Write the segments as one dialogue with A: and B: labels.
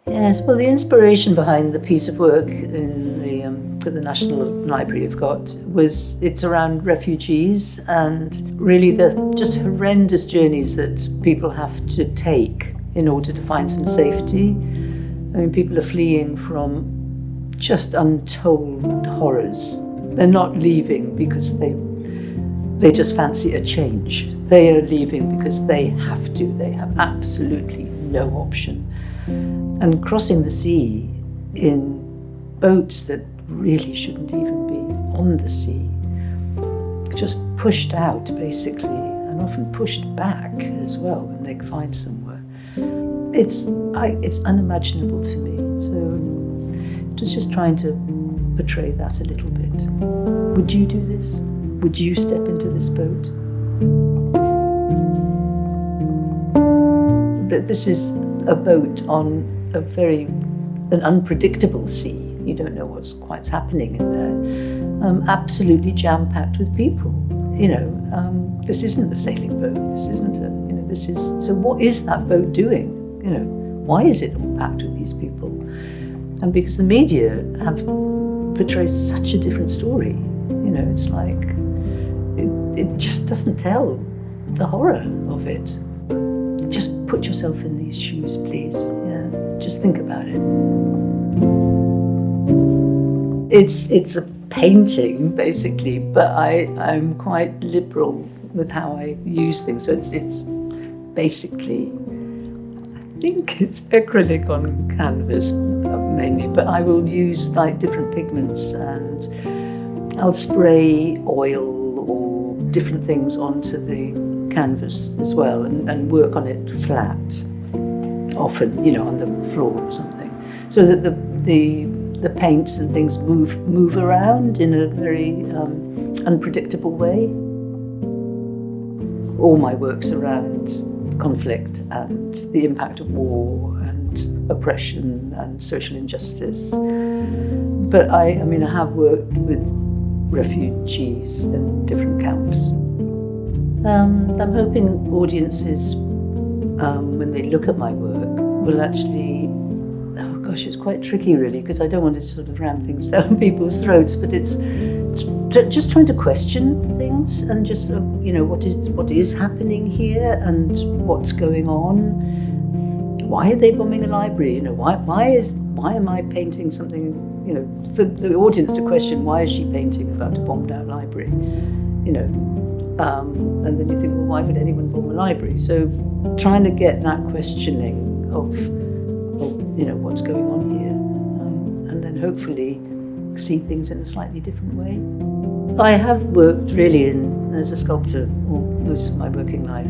A: Yes, well, the inspiration behind the piece of work in that the National Library have got it's around refugees and really the just horrendous journeys that people have to take in order to find some safety. I mean, people are fleeing from just untold horrors. They're not leaving because they just fancy a change. They are leaving because they have to. They have absolutely no option. And crossing the sea in boats that really shouldn't even be on the sea, just pushed out basically, and often pushed back as well when they find somewhere. It's unimaginable to me. So it was just trying to portray that a little bit. Would you do this? Would you step into this boat? This is a boat on an unpredictable sea. You don't know what's quite happening in there. Absolutely jam-packed with people. This isn't a sailing boat. This isn't so what is that boat doing? Why is it all packed with these people? And because the media portrays such a different story. It's like, it just doesn't tell the horror of it. Just put yourself in these shoes, please. Yeah, just think about it. It's a painting, basically, but I'm quite liberal with how I use things. So it's basically, I think it's acrylic on canvas mainly, but I will use like different pigments and I'll spray oil or different things onto the canvas as well and work on it flat, often, on the floor or something, so that the paints and things move around in a very unpredictable way. All my work's around conflict and the impact of war and oppression and social injustice. But I have worked with refugees in different camps. I'm hoping audiences, when they look at my work, will actually, it's quite tricky really, because I don't want to sort of ram things down people's throats, but it's just trying to question things and just, what is happening here and what's going on. Why are they bombing a library? Why am I painting something, for the audience to question, why is she painting about a bombed out library? And then you think, well, why would anyone bomb a library? So trying to get that questioning of what's going on here, and then hopefully see things in a slightly different way. I have worked really as a sculptor most of my working life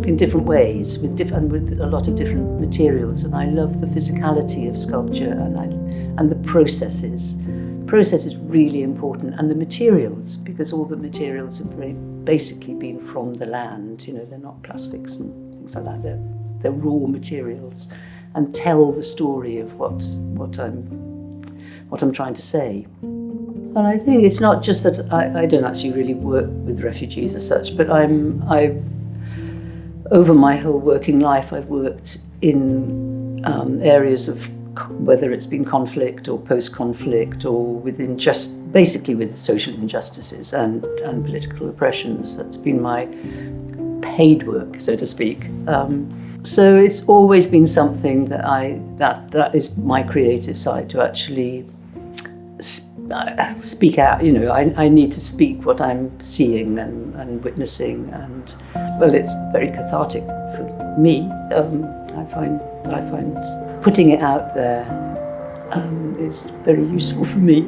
A: in different ways with a lot of different materials, and I love the physicality of sculpture and the processes. Process is really important, and the materials, because all the materials have basically been from the land. They're not plastics and things like that. They're raw materials, and tell the story of what I'm trying to say. And I think it's not just that I don't actually really work with refugees as such, but over my whole working life, I've worked in areas of, whether it's been conflict or post-conflict or basically with social injustices and political oppressions. That's been my paid work, so to speak. So it's always been something that is my creative side, to actually speak out. I need to speak what I'm seeing and witnessing, and well, it's very cathartic for me. I find putting it out there is very useful for me.